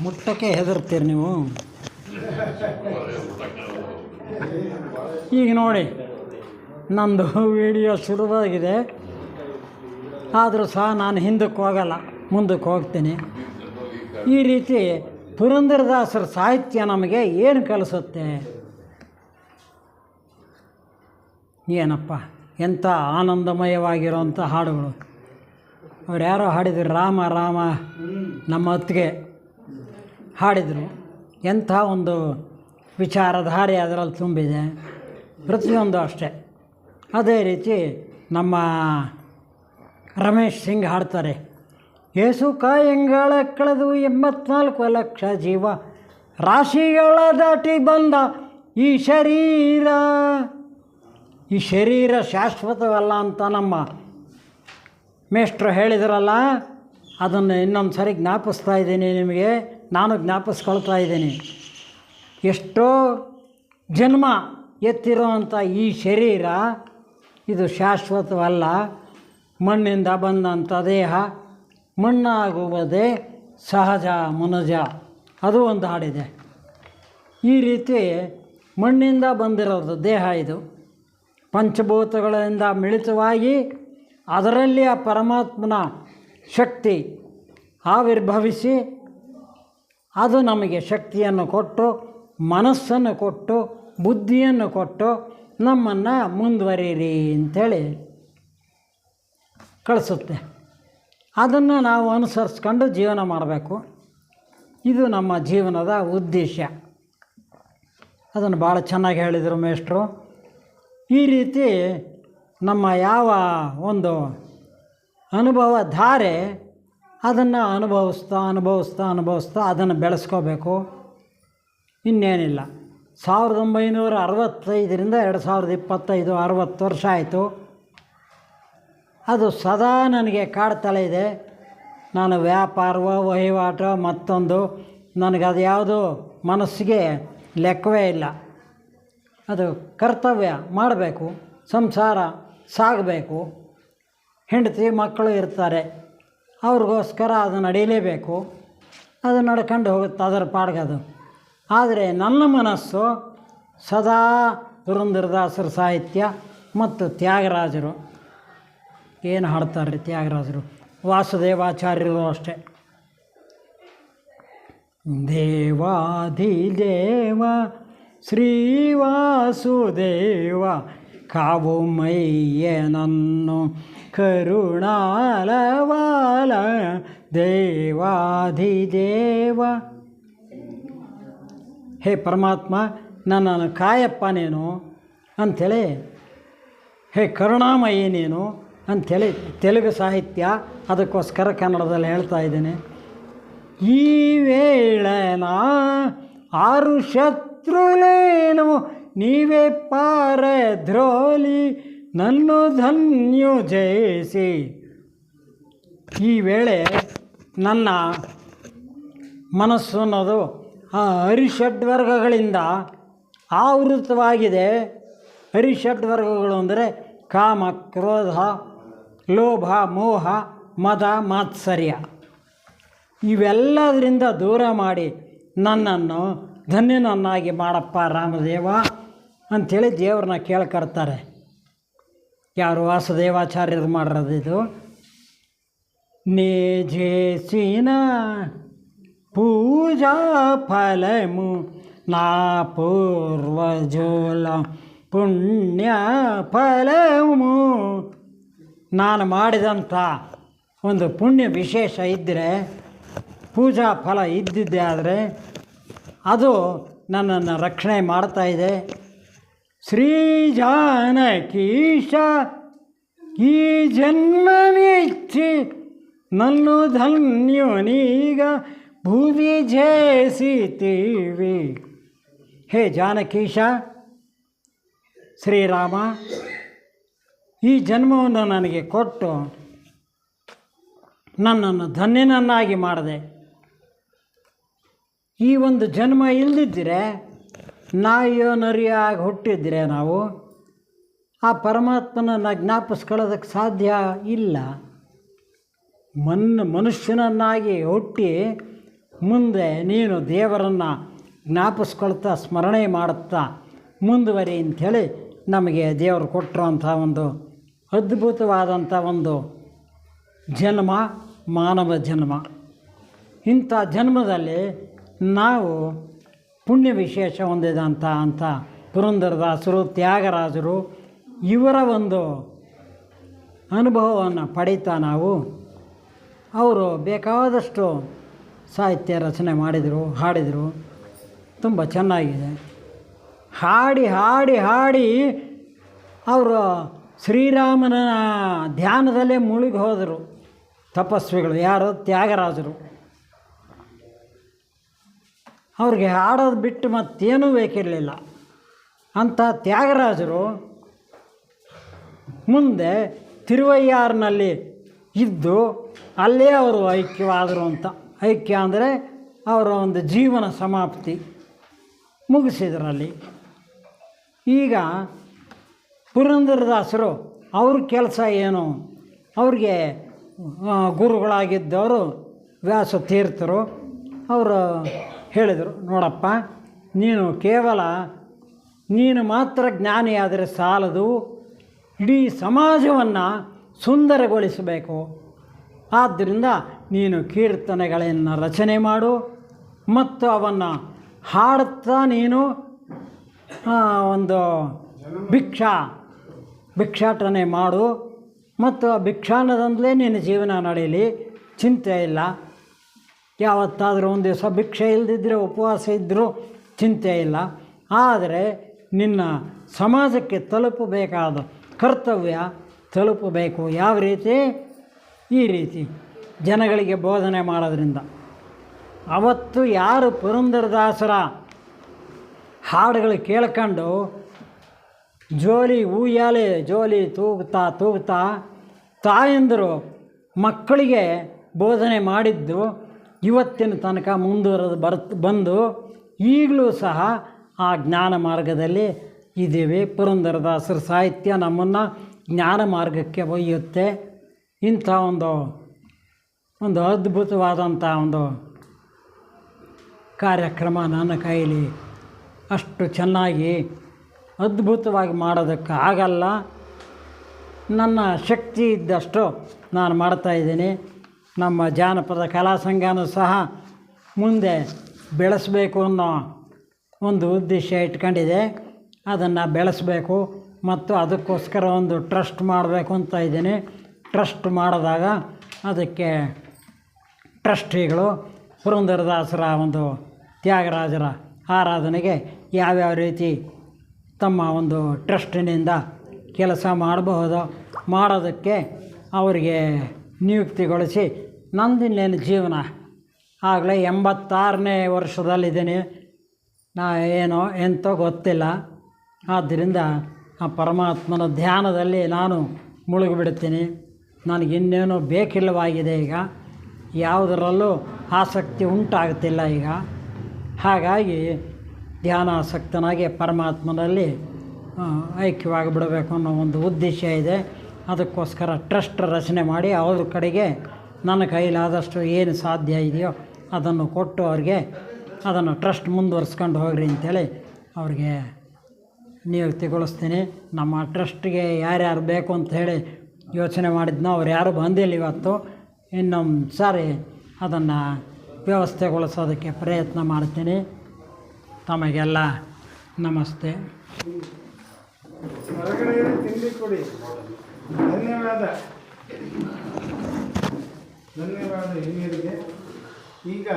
ಮುಟ್ಟಕ್ಕೆ ಹೆದರ್ತೀರಿ ನೀವು. ಈಗ ನೋಡಿ, ನಂದು ವಿಡಿಯೋ ಶುರುವಾಗಿದೆ, ಆದರೂ ಸಹ ನಾನು ಹಿಂದಕ್ಕೆ ಹೋಗಲ್ಲ, ಮುಂದಕ್ಕೆ ಹೋಗ್ತೀನಿ. ಈ ರೀತಿ ಪುರಂದರದಾಸರ ಸಾಹಿತ್ಯ ನಮಗೆ ಏನು ಕಲಿಸುತ್ತೆ? ಏನಪ್ಪ ಎಂಥ ಆನಂದಮಯವಾಗಿರೋಂಥ ಹಾಡುಗಳು. ಅವ್ರು ಯಾರೋ ಹಾಡಿದ್ರು, ರಾಮ ರಾಮ ನಮ್ಮ ಹೊತ್ತಿಗೆ ಹಾಡಿದರು. ಎಂಥ ಒಂದು ವಿಚಾರಧಾರೆ ಅದರಲ್ಲಿ ತುಂಬಿದೆ. ಪ್ರತಿಯೊಂದು ಅಷ್ಟೇ. ಅದೇ ರೀತಿ ನಮ್ಮ ರಮೇಶ್ ಸಿಂಗ್ ಹಾಡ್ತಾರೆ, ಏಸು ಕಾಯಂಗಳ ಕಳೆದು 84 ಲಕ್ಷ ಜೀವ, ರಾಶಿಗಳ ದಾಟಿ ಬಂದ ಈ ಶರೀರ. ಈ ಶರೀರ ಶಾಶ್ವತವಲ್ಲ ಅಂತ ನಮ್ಮ ಮೇಷ್ಟ್ರು ಹೇಳಿದ್ರಲ್ಲ, ಅದನ್ನು ಇನ್ನೊಂದು ಸರಿ ಜ್ಞಾಪಿಸ್ತಾ ಇದ್ದೀನಿ ನಿಮಗೆ. ನಾನು ಜ್ಞಾಪಿಸ್ಕೊಳ್ತಾ ಇದ್ದೀನಿ. ಎಷ್ಟೋ ಜನ್ಮ ಎತ್ತಿರೋವಂಥ ಈ ಶರೀರ ಇದು ಶಾಶ್ವತವಲ್ಲ. ಮಣ್ಣಿಂದ ಬಂದಂಥ ದೇಹ ಮಣ್ಣಾಗುವುದೇ ಸಹಜ ಮನುಜ, ಅದು ಒಂದು ಹಾಡಿದೆ. ಈ ರೀತಿ ಮಣ್ಣಿಂದ ಬಂದಿರೋದು ದೇಹ. ಇದು ಪಂಚಭೂತಗಳಿಂದ ಮಿಳಿತವಾಗಿ ಅದರಲ್ಲಿ ಆ ಪರಮಾತ್ಮನ ಶಕ್ತಿ ಆವಿರ್ಭವಿಸಿ ಅದು ನಮಗೆ ಶಕ್ತಿಯನ್ನು ಕೊಟ್ಟು, ಮನಸ್ಸನ್ನು ಕೊಟ್ಟು, ಬುದ್ಧಿಯನ್ನು ಕೊಟ್ಟು ನಮ್ಮನ್ನು ಮುಂದುವರಿಯಿರಿ ಅಂಥೇಳಿ ಕಳಿಸುತ್ತೆ. ಅದನ್ನು ನಾವು ಅನುಸರಿಸ್ಕೊಂಡು ಜೀವನ ಮಾಡಬೇಕು. ಇದು ನಮ್ಮ ಜೀವನದ ಉದ್ದೇಶ. ಅದನ್ನು ಭಾಳ ಚೆನ್ನಾಗಿ ಹೇಳಿದರು ಮೇಷ್ಟ್ರು. ಈ ರೀತಿ ನಮ್ಮ ಯಾವ ಒಂದು ಅನುಭವ ಧಾರೆ ಅದನ್ನು ಅನುಭವಿಸ್ತಾ ಅದನ್ನು ಬೆಳೆಸ್ಕೋಬೇಕು. ಇನ್ನೇನಿಲ್ಲ. 1965ರಿಂದ 2025 60 ವರ್ಷ ಆಯಿತು. ಅದು ಸದಾ ನನಗೆ ಕಾಡ್ತಲೇ ಇದೆ. ನಾನು ವ್ಯಾಪಾರವೋ ವಹಿವಾಟೋ ಮತ್ತೊಂದು ನನಗದು ಯಾವುದೂ ಮನಸ್ಸಿಗೆ ಲೆಕ್ಕವೇ ಇಲ್ಲ. ಅದು ಕರ್ತವ್ಯ ಮಾಡಬೇಕು, ಸಂಸಾರ ಸಾಗಬೇಕು, ಹೆಂಡತಿ ಮಕ್ಕಳು ಇರ್ತಾರೆ, ಅವ್ರಿಗೋಸ್ಕರ ಅದು ನಡೀಲೇಬೇಕು. ಅದು ನಡ್ಕೊಂಡು ಹೋಗುತ್ತೆ ಅದರ ಪಾಡ್ಗದು. ಆದರೆ ನನ್ನ ಮನಸ್ಸು ಸದಾ ಪುರಂದರದಾಸರ ಸಾಹಿತ್ಯ ಮತ್ತು ತ್ಯಾಗರಾಜರು ಏನು ಹಾಡ್ತಾರೆ. ತ್ಯಾಗರಾಜರು, ವಾಸುದೇವಾಚಾರ್ಯರು ಅಷ್ಟೇ. ದೇವಾಧಿದೇವ ಶ್ರೀವಾಸುದೇವ ಕಾವು ಮಯ್ಯನನ್ನು ಕರುಣಾಲವಾಲ ದೇವಾಧಿದೇವ. ಹೇ ಪರಮಾತ್ಮ, ನನ್ನನ್ನು ಕಾಯಪ್ಪ ನೀನು ಅಂಥೇಳಿ, ಹೇ ಕರುಣಾಮಯಿ ನೀನು ಅಂಥೇಳಿ ತೆಲುಗು ಸಾಹಿತ್ಯ, ಅದಕ್ಕೋಸ್ಕರ ಕನ್ನಡದಲ್ಲಿ ಹೇಳ್ತಾ ಇದ್ದೇನೆ. ಈ ವೇಳೆನ 6 ಶತ್ರುಲೇನು ನೀವೇ ಪಾರದ್ರೋಲಿ ನನ್ನು ಧನ್ಯು ಜಯಿಸಿ. ಈ ವೇಳೆ ನನ್ನ ಮನಸ್ಸು ಅನ್ನೋದು ಆ ಹರಿಷಡ್ವರ್ಗಗಳಿಂದ ಆವೃತವಾಗಿದೆ. ಹರಿಷಡ್ವರ್ಗಗಳು ಅಂದರೆ ಕಾಮ, ಕ್ರೋಧ, ಲೋಭ, ಮೋಹ, ಮದ, ಮಾತ್ಸರ್ಯ. ಇವೆಲ್ಲದರಿಂದ ದೂರ ಮಾಡಿ ನನ್ನನ್ನು ಧನ್ಯನನ್ನಾಗಿ ಮಾಡಪ್ಪ ರಾಮದೇವ ಅಂಥೇಳಿ ದೇವ್ರನ್ನ ಕೇಳ್ಕರ್ತಾರೆ. ಯಾರು? ವಾಸುದೇವಾಚಾರ್ಯರು ಮಾಡಿರೋದಿದು. ನೇಜೇಸಿನ ಪೂಜಾ ಫಲಮು ನಾ ಪೂರ್ವಜೋಲ ಪುಣ್ಯ ಫಲಮು. ನಾನು ಮಾಡಿದಂಥ ಒಂದು ಪುಣ್ಯ ವಿಶೇಷ ಇದ್ದರೆ, ಪೂಜಾ ಫಲ ಇದ್ದಿದ್ದೆ ಆದರೆ ಅದು ನನ್ನನ್ನು ರಕ್ಷಣೆ ಮಾಡ್ತಾಯಿದೆ. ಶ್ರೀ ಜಾನಕೀಶ ಈ ಜನ್ಮ ಮೆಚ್ಚಿ ನನ್ನ ಧನ್ಯುನೀಗ ಭೂಮಿ ಜಯಿಸಿತೀವಿ. ಹೇ ಜಾನಕೀಶ, ಶ್ರೀರಾಮ, ಈ ಜನ್ಮವನ್ನು ನನಗೆ ಕೊಟ್ಟು ನನ್ನನ್ನು ಧನ್ಯನನ್ನಾಗಿ ಮಾಡಿದೆ. ಈ ಒಂದು ಜನ್ಮ ಇಲ್ಲದಿದ್ದರೆ ನಾಯಿಯೋ ನರಿಯಾಗಿ ಹುಟ್ಟಿದ್ರೆ ನಾವು ಆ ಪರಮಾತ್ಮನನ್ನು ಜ್ಞಾಪಿಸ್ಕೊಳ್ಳೋದಕ್ಕೆ ಸಾಧ್ಯ ಇಲ್ಲ. ಮನುಷ್ಯನನ್ನಾಗಿ ಹುಟ್ಟಿ ಮುಂದೆ ನೀನು ದೇವರನ್ನು ಜ್ಞಾಪಿಸ್ಕೊಳ್ತಾ ಸ್ಮರಣೆ ಮಾಡುತ್ತಾ ಮುಂದುವರಿ ಅಂಥೇಳಿ ನಮಗೆ ದೇವರು ಕೊಟ್ಟಿರುವಂಥ ಒಂದು ಅದ್ಭುತವಾದಂಥ ಒಂದು ಜನ್ಮ, ಮಾನವ ಜನ್ಮ. ಇಂಥ ಜನ್ಮದಲ್ಲಿ ನಾವು ಪುಣ್ಯ ವಿಶೇಷ ಹೊಂದಿದಂಥ ಪುರಂದರದಾಸರು, ತ್ಯಾಗರಾಜರು ಇವರ ಒಂದು ಅನುಭವವನ್ನು ಪಡೀತಾ ನಾವು ಅವರು ಬೇಕಾದಷ್ಟು ಸಾಹಿತ್ಯ ರಚನೆ ಮಾಡಿದರು, ಹಾಡಿದರು. ತುಂಬ ಚೆನ್ನಾಗಿದೆ. ಹಾಡಿ ಹಾಡಿ ಹಾಡಿ ಅವರು ಶ್ರೀರಾಮನ ಧ್ಯಾನದಲ್ಲೇ ಮುಳುಗಿ ಹೋದರು ತಪಸ್ವಿಗಳು. ಯಾರು? ತ್ಯಾಗರಾಜರು. ಅವ್ರಿಗೆ ಹಾಡೋದು ಬಿಟ್ಟು ಮತ್ತೇನೂ ಬೇಕಿರಲಿಲ್ಲ. ಅಂಥ ತ್ಯಾಗರಾಜರು ಮುಂದೆ ತಿರುವಯ್ಯಾರಿನಲ್ಲಿ ಇದ್ದು ಅಲ್ಲೇ ಅವರು ಐಕ್ಯವಾದರು ಅಂತ. ಐಕ್ಯ ಅಂದರೆ ಅವರ ಒಂದು ಜೀವನ ಸಮಾಪ್ತಿ ಮುಗಿಸಿದ್ರಲ್ಲಿ. ಈಗ ಪುರಂದರದಾಸರು ಅವ್ರ ಕೆಲಸ ಏನು? ಅವ್ರಿಗೆ ಗುರುಗಳಾಗಿದ್ದವರು ವ್ಯಾಸ ತೀರ್ಥರು. ಅವರು ಹೇಳಿದರು, ನೋಡಪ್ಪ, ನೀನು ಮಾತ್ರ ಜ್ಞಾನಿಯಾದರೆ ಸಾಲದು, ಇಡೀ ಸಮಾಜವನ್ನು ಸುಂದರಗೊಳಿಸಬೇಕು. ಆದ್ದರಿಂದ ನೀನು ಕೀರ್ತನೆಗಳನ್ನು ರಚನೆ ಮಾಡು ಮತ್ತು ಅವನ್ನು ಹಾಡುತ್ತಾ ನೀನು ಒಂದು ಭಿಕ್ಷಾಟನೆ ಮಾಡು ಮತ್ತು ಆ ಭಿಕ್ಷಾಟನದಿಂದಲೇ ನಿನ್ನ ಜೀವನ ನಡೆಯಲಿ, ಚಿಂತೆ ಇಲ್ಲ. ಯಾವತ್ತಾದರೂ ಒಂದು ದಿವಸ ಭಿಕ್ಷೆ ಇಲ್ಲದಿದ್ದರೆ, ಉಪವಾಸ ಇದ್ದರೂ ಚಿಂತೆ ಇಲ್ಲ. ಆದರೆ ನಿನ್ನ ಸಮಾಜಕ್ಕೆ ತಲುಪಬೇಕಾದ ಕರ್ತವ್ಯ ತಲುಪಬೇಕು. ಯಾವ ರೀತಿ? ಈ ರೀತಿ ಜನಗಳಿಗೆ ಬೋಧನೆ ಮಾಡೋದ್ರಿಂದ. ಅವತ್ತು ಯಾರು ಪುರಂದರದಾಸರ ಹಾಡುಗಳು ಕೇಳ್ಕೊಂಡು ಜೋಲಿ ತೂಗ್ತಾ ತಾಯಂದರು ಮಕ್ಕಳಿಗೆ ಬೋಧನೆ ಮಾಡಿದ್ದು ಇವತ್ತಿನ ತನಕ ಮುಂದುವರೆದು ಬಂದು ಈಗಲೂ ಸಹ ಆ ಜ್ಞಾನ ಮಾರ್ಗದಲ್ಲಿ ಇದ್ದೀವಿ. ಪುರಂದರದಾಸರ ಸಾಹಿತ್ಯ ನಮ್ಮನ್ನು ಜ್ಞಾನ ಮಾರ್ಗಕ್ಕೆ ಒಯ್ಯುತ್ತೆ. ಇಂಥ ಒಂದು ಅದ್ಭುತವಾದಂಥ ಒಂದು ಕಾರ್ಯಕ್ರಮ ನನ್ನ ಕೈಲಿ ಅಷ್ಟು ಚೆನ್ನಾಗಿ ಅದ್ಭುತವಾಗಿ ಮಾಡೋದಕ್ಕೆ ಆಗಲ್ಲ. ನನ್ನ ಶಕ್ತಿ ಇದ್ದಷ್ಟು ನಾನು ಮಾಡ್ತಾಯಿದ್ದೀನಿ. ನಮ್ಮ ಜಾನಪದ ಕಲಾ ಸಂಘನೂ ಸಹ ಮುಂದೆ ಬೆಳೆಸಬೇಕು ಅನ್ನೋ ಒಂದು ಉದ್ದೇಶ ಇಟ್ಕೊಂಡಿದೆ. ಅದನ್ನು ಬೆಳೆಸಬೇಕು ಮತ್ತು ಅದಕ್ಕೋಸ್ಕರ ಒಂದು ಟ್ರಸ್ಟ್ ಮಾಡಬೇಕು ಅಂತ ಇದ್ದೀನಿ. ಟ್ರಸ್ಟ್ ಮಾಡಿದಾಗ ಅದಕ್ಕೆ ಟ್ರಸ್ಟಿಗಳು ಪುರಂದರದಾಸರ ಒಂದು ತ್ಯಾಗರಾಜರ ಆರಾಧನೆಗೆ ಯಾವ್ಯಾವ ರೀತಿ ತಮ್ಮ ಒಂದು ಟ್ರಸ್ಟಿನಿಂದ ಕೆಲಸ ಮಾಡೋದಕ್ಕೆ ಅವರಿಗೆ ನಿಯುಕ್ತಿಗೊಳಿಸಿ ನಂದಿನ್ನೇನು ಜೀವನ ಆಗಲೇ 86ನೇ ವರ್ಷದಲ್ಲಿದ್ದೀನಿ. ಏನೋ ಎಂತೋ ಗೊತ್ತಿಲ್ಲ. ಆದ್ದರಿಂದ ಆ ಪರಮಾತ್ಮನ ಧ್ಯಾನದಲ್ಲಿ ನಾನು ಮುಳುಗಿಬಿಡ್ತೀನಿ. ನನಗಿನ್ನೇನು ಬೇಕಿಲ್ಲವಾಗಿದೆ. ಈಗ ಯಾವುದರಲ್ಲೂ ಆಸಕ್ತಿ ಉಂಟಾಗ್ತಿಲ್ಲ ಈಗ. ಹಾಗಾಗಿ ಧ್ಯಾನಾಸಕ್ತನಾಗಿ ಪರಮಾತ್ಮನಲ್ಲಿ ಐಕ್ಯವಾಗಿ ಬಿಡಬೇಕು ಅನ್ನೋ ಒಂದು ಉದ್ದೇಶ ಇದೆ. ಅದಕ್ಕೋಸ್ಕರ ಟ್ರಸ್ಟ್ ರಚನೆ ಮಾಡಿ ಅವ್ರ ಕಡೆಗೆ ನನ್ನ ಕೈಲಾದಷ್ಟು ಏನು ಸಾಧ್ಯ ಇದೆಯೋ ಅದನ್ನು ಕೊಟ್ಟು ಅವ್ರಿಗೆ ಅದನ್ನು ಟ್ರಸ್ಟ್ ಮುಂದುವರ್ಸ್ಕೊಂಡು ಹೋಗ್ರಿ ಅಂಥೇಳಿ ಅವ್ರಿಗೆ ನಿಯುಕ್ತಿಗೊಳಿಸ್ತೀನಿ. ನಮ್ಮ ಟ್ರಸ್ಟ್ಗೆ ಯಾರ್ಯಾರು ಬೇಕು ಅಂತ ಹೇಳಿ ಯೋಚನೆ ಮಾಡಿದ್ನೋ ಅವ್ರು ಯಾರೂ ಬಂದಿಲ್ಲ ಇವತ್ತು. ಇನ್ನೊಂದು ಸಾರಿ ಅದನ್ನು ವ್ಯವಸ್ಥೆಗೊಳಿಸೋದಕ್ಕೆ ಪ್ರಯತ್ನ ಮಾಡ್ತೀನಿ. ತಮಗೆಲ್ಲ ನಮಸ್ತೆ. ಹೊರಗಡೆ ತಿಂಡಿ ಕೊಡಿ. ಧನ್ಯವಾದ ಹಿರಿಯರಿಗೆ. ಈಗ